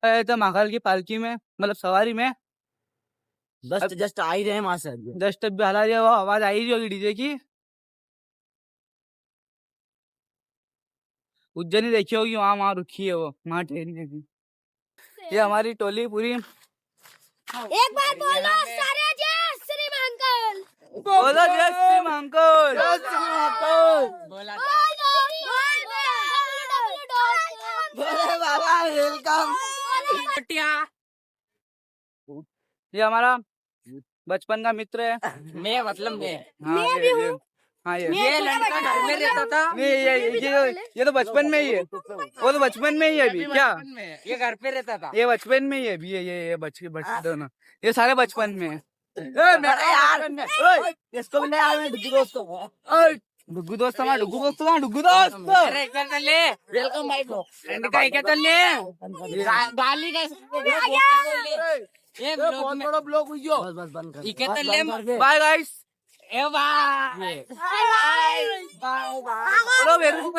तो महाकाल की पालकी में मतलब सवारी में जस्ट आ ही रहे हैं वहां से। जस्ट अभी हला रही है, वो आवाज आई रही होगी डीजे की। उज्जैनी देखी होगी, वहां वहां रुकी है वो, वहां ठहरी है। ये हमारी टोली पूरी। एक बार बोलो सारे जय श्री महाकाल। बोलो जय श्री महाकाल। बोला बाबा वेलकम। ये हमारा बचपन का मित्र है। मैं मतलब मैं हाँ ये लड़का घर में रहता था। नहीं, ये तो बचपन में ही है। वो तो बचपन में ही है अभी। क्या ये घर पे रहता था। ये बचपन में ही है अभी। ये दोनों ये सारे बचपन में है। यार इसको भी नहीं आ रहे डुग्गू दोस्त डुग्गू दोस्त हमारा, डुग्गू दोस्त कहाँ? डुग्गू दोस्त अरे इधर तो ले वेलकम भाई को का क्या तो ले गाली का ये बहुत बड़ा ब्लॉग हुई जो बस बंद कर इके तो ले। Bye guys. ए बाय बाय बाय। बोलो वेलकम।